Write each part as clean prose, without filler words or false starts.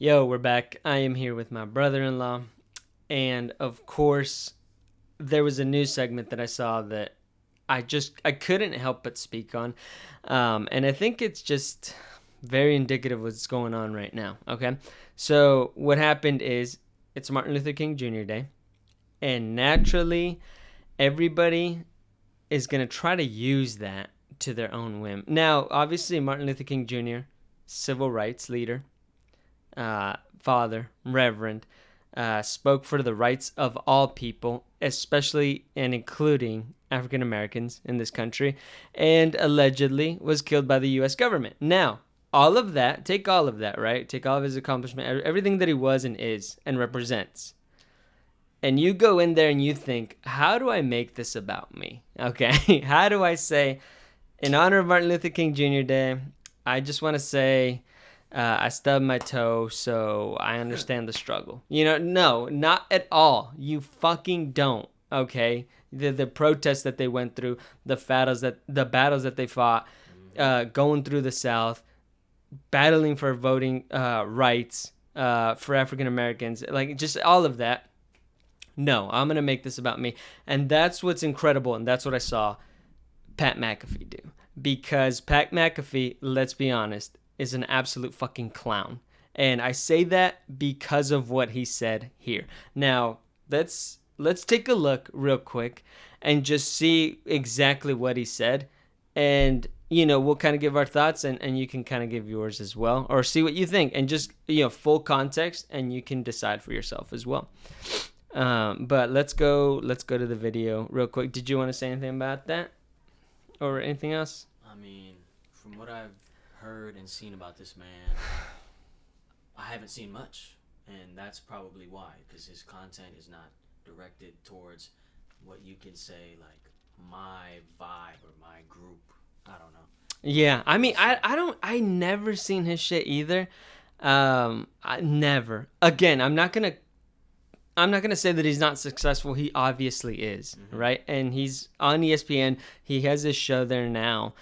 Yo, we're back. I am here with my brother-in-law. And of course, there was a news segment that I saw that I couldn't help but speak on. And I think it's just very indicative of what's going on right now. Okay. So what happened is it's Martin Luther King Jr. Day. And naturally, everybody is going to try to use that to their own whim. Now, obviously, Martin Luther King Jr., civil rights leader, father, reverend, spoke for the rights of all people, especially and including African Americans in this country, and allegedly was killed by the U.S. government. Now, take all of that, right? Take all of his accomplishment, everything that he was and is and represents. And you go in there and you think, how do I make this about me? Okay, how do I say, in honor of Martin Luther King Jr. Day, I just want to say, I stubbed my toe, so I understand the struggle. No, not at all. You fucking don't. Okay, the protests that they went through, the battles that they fought, going through the South, battling for voting rights for African Americans, like just all of that. No, I'm gonna make this about me, and that's what's incredible, and that's what I saw Pat McAfee do. Because Pat McAfee, let's be honest, is an absolute fucking clown. And I say that because of what he said here. Now, let's take a look real quick and just see exactly what he said. And, we'll kind of give our thoughts and you can kind of give yours as well. Or see what you think. And just, full context, and you can decide for yourself as well. But let's go to the video real quick. Did you want to say anything about that? Or anything else? I mean, from what I've heard and seen about this man, I haven't seen much, and that's probably why, because his content is not directed towards what you can say like my vibe or my group. I don't know. Yeah, I mean, I never seen his shit either. I never. Again, I'm not gonna say that he's not successful. He obviously is, right? And he's on ESPN. He has his show there now.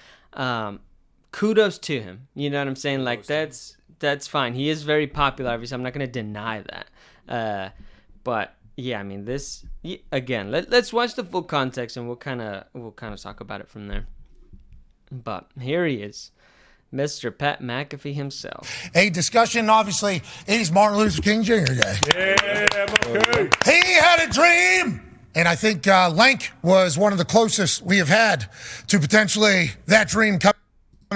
Kudos to him. You know what I'm saying? Like that's fine. He is very popular. Obviously, I'm not gonna deny that. But yeah, I mean, this again. Let's watch the full context, and we'll kind of talk about it from there. But here he is. Mr. Pat McAfee himself. A discussion, obviously, it is Martin Luther King Jr. Day. Yeah, MLK. He had a dream. And I think Lank was one of the closest we have had to potentially that dream coming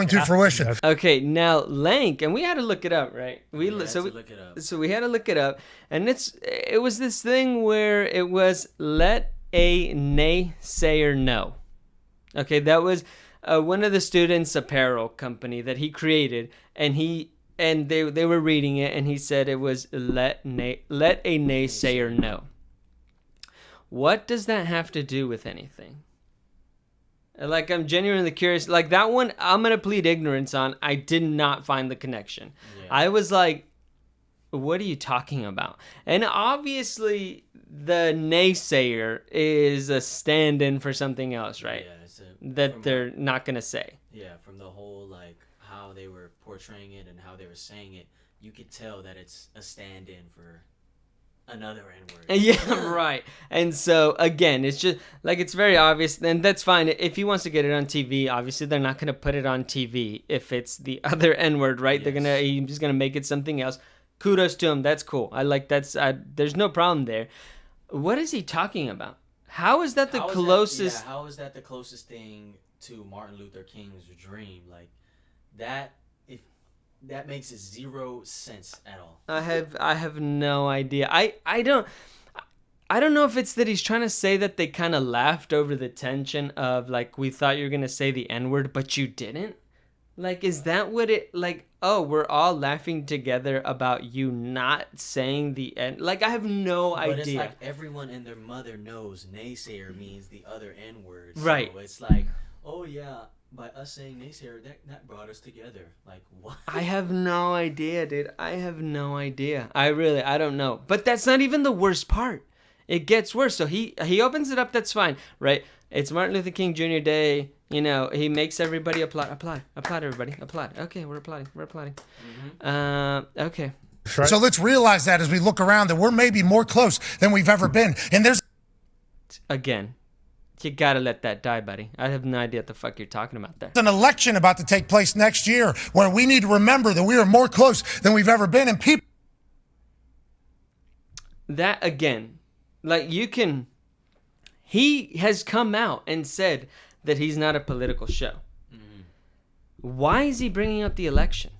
to fruition. Okay, now Lank, and we had to look it up, right? Look it up. So we had to look it up, and it was this thing where it was let a naysayer know. Okay, that was one of the students' apparel company that he created, and they were reading it, and he said it was let a naysayer know. What does that have to do with anything? Like, I'm genuinely curious. Like, that one, I'm gonna plead ignorance on. I did not find the connection. Yeah. I was like, what are you talking about? And obviously, the naysayer is a stand-in for something else, right? Yeah, they're not gonna say. Yeah, from the whole like how they were portraying it and how they were saying it, you could tell that it's a stand-in for another N-word. Yeah, right. And so again, it's just like it's very obvious, and that's fine. If he wants to get it on TV, obviously they're not gonna put it on TV if it's the other N-word, right? Yes. He's just gonna make it something else. Kudos to him. That's cool. I like that's. There's no problem there. What is he talking about? How is that the closest? How is that the closest thing to Martin Luther King's dream? Like that. If that makes zero sense at all. I have no idea. I don't know if it's that he's trying to say that they kind of laughed over the tension of like, we thought you were gonna say the N-word, but you didn't. Like, is that what it like? Oh, we're all laughing together about you not saying the N. Like, I have no idea. But it's like everyone and their mother knows naysayer means the other N-word. Right. So it's like, oh yeah, by us saying naysayer, that brought us together. Like, what? I have no idea, dude. I have no idea. I don't know. But that's not even the worst part. It gets worse. So he opens it up. That's fine, right? It's Martin Luther King Jr. Day. You know, he makes everybody applaud, everybody, applaud. Okay, we're applauding. Okay. Right. So let's realize that as we look around, that we're maybe more close than we've ever been. And there's Again, you gotta let that die, buddy. I have no idea what the fuck you're talking about there. an election about to take place next year where we need to remember that we are more close than we've ever been. And people. That again, like he has come out and said that he's not a political show. Why is he bringing up the election?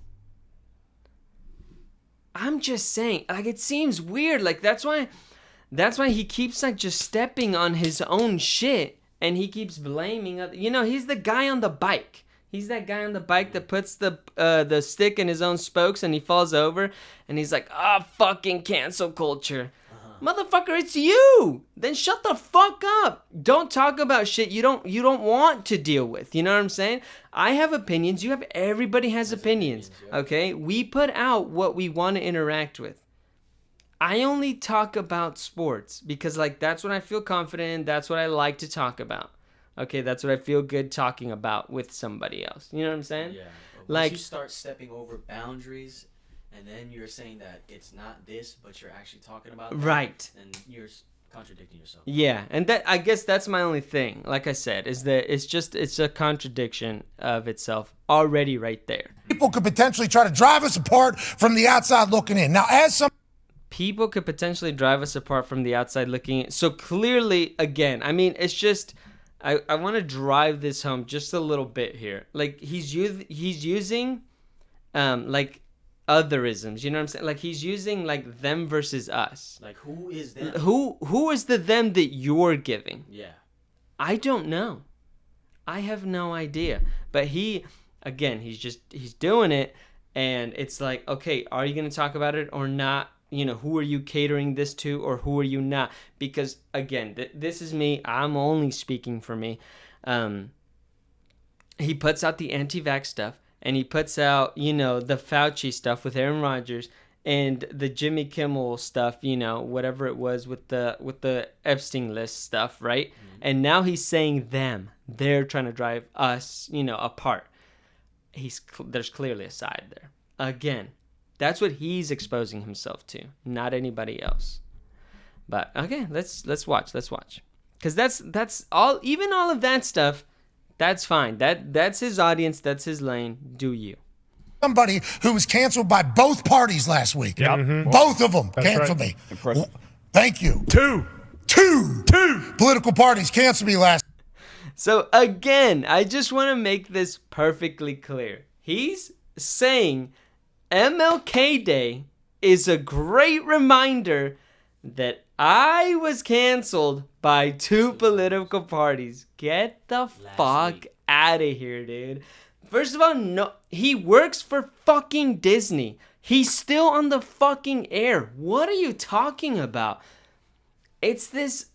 I'm just saying, like, it seems weird. Like, that's why he keeps like just stepping on his own shit, and he keeps blaming other. He's the guy on the bike. He's that guy on the bike that puts the stick in his own spokes, and he falls over, and he's like, fucking cancel culture. Motherfucker, it's you. Then shut the fuck up. Don't talk about shit you don't want to deal with. You know what I'm saying? I have opinions. Everybody has opinions. Okay? We put out what we want to interact with. I only talk about sports because like that's what I feel confident in. That's what I like to talk about. Okay, that's what I feel good talking about with somebody else. You know what I'm saying? Yeah. But Like, once you start stepping over boundaries, and then you're saying that it's not this, but you're actually talking about that, right. then you're contradicting yourself. Yeah, and that I guess that's my only thing. Like I said, is that it's a contradiction of itself already right there. People could potentially try to drive us apart from the outside looking in. Now, as some People could potentially drive us apart from the outside looking in. So clearly, again, I mean, it's just I want to drive this home just a little bit here. Like he's using like otherisms, you know what I'm saying? Like he's using like them versus us. Like, who is them? Who is the them that you're giving? Yeah. I don't know. I have no idea. But he's doing it, and it's like, okay, are you going to talk about it or not? Who are you catering this to, or who are you not? Because again, this is me. I'm only speaking for me. He puts out the anti-vax stuff, and he puts out, the Fauci stuff with Aaron Rodgers and the Jimmy Kimmel stuff, whatever it was with the Epstein list stuff, right? Mm-hmm. And now he's saying them. They're trying to drive us, apart. There's clearly a side there. Again, that's what he's exposing himself to, not anybody else. But okay, let's watch. Because that's all. Even all of that stuff, that's fine. That's his audience. That's his lane. Do you? Somebody who was canceled by both parties last week. Yep. Mm-hmm. Both of them That's canceled right. me. Impressive. Thank you. Two Political parties canceled me last. So again, I just want to make this perfectly clear. He's saying MLK Day is a great reminder that I was canceled by two political parties. Get the fuck out of here, dude. First of all, no, he works for fucking Disney. He's still on the fucking air. What are you talking about? It's the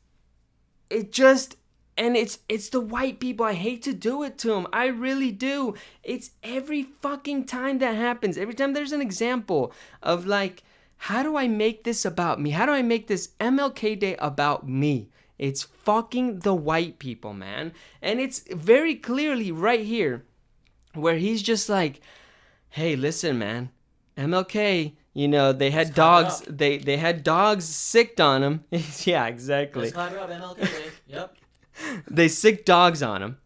white people. I hate to do it to them. I really do. It's every fucking time that happens. Every time there's an example of like, how do I make this about me? How do I make this MLK Day about me? It's fucking the white people, man. And it's very clearly right here where he's just like, hey, listen, man, MLK, they had dogs. They had dogs sicked on him. Yeah, exactly. Let's clap it up, MLK Day. Yep. They sick dogs on him.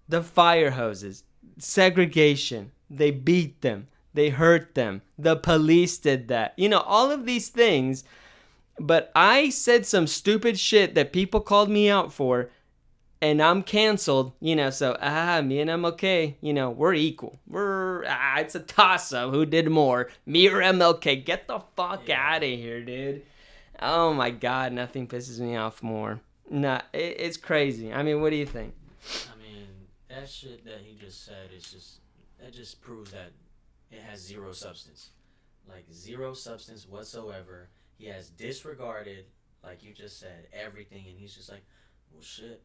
The fire hoses. Segregation. They beat them. They hurt them. The police did that. All of these things. But I said some stupid shit that people called me out for. And I'm canceled. So, me and MLK, we're equal. It's a toss-up. Who did more? Me or MLK? Get the fuck out of here, dude. Oh my God, nothing pisses me off more. Nah, it's crazy. I mean, what do you think? I mean, that shit that he just said that just proves that it has zero substance. Like, zero substance whatsoever. He has disregarded, like you just said, everything, and he's just like, well, shit,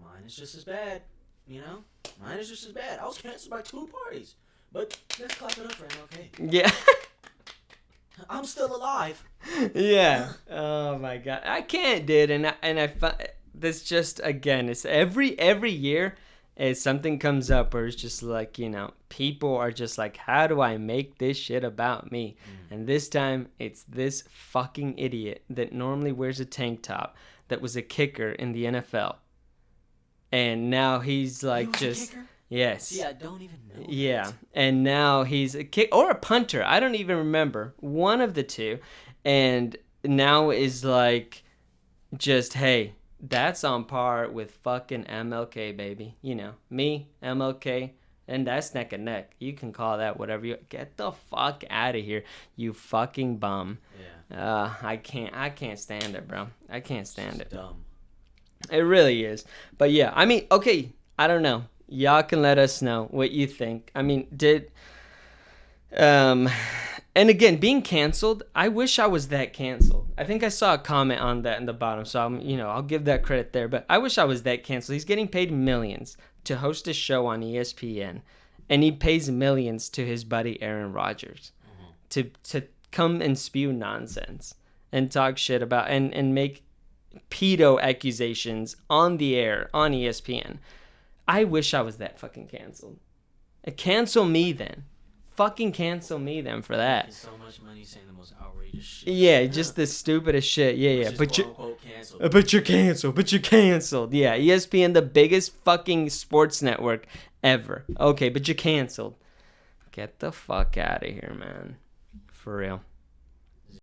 mine is just as bad, Mine is just as bad. I was canceled by two parties, but let's clap it up for MLK. Yeah. I'm still alive. Yeah. Oh my God, I can't, dude. And I this just again, it's every year, if something comes up where it's just like, people are just like, how do I make this shit about me? And this time it's this fucking idiot that normally wears a tank top that was a kicker in the NFL. And now he's like yes. See, I don't even know. Yeah. That. And now he's a kick or a punter. I don't even remember. One of the two. And now is like just, hey, that's on par with fucking MLK, baby. Me, MLK, and that's neck and neck. You can call that whatever you. Get the fuck out of here, you fucking bum. Yeah. I can't stand it, bro. I can't stand it. Dumb. It really is. But yeah, I mean, okay, I don't know. Y'all can let us know what you think. I mean, and again, being canceled, I wish I was that canceled. I think I saw a comment on that in the bottom, so I'll give that credit there. But I wish I was that canceled. He's getting paid millions to host a show on ESPN, and he pays millions to his buddy Aaron Rodgers to come and spew nonsense and talk shit about and make pedo accusations on the air on ESPN. I wish I was that fucking canceled. Cancel me then. Fucking cancel me then for that. So much money saying the most outrageous shit. Yeah, just the stupidest shit. Yeah. But you're canceled. Yeah, ESPN, the biggest fucking sports network ever. Okay, but you're canceled. Get the fuck out of here, man. For real.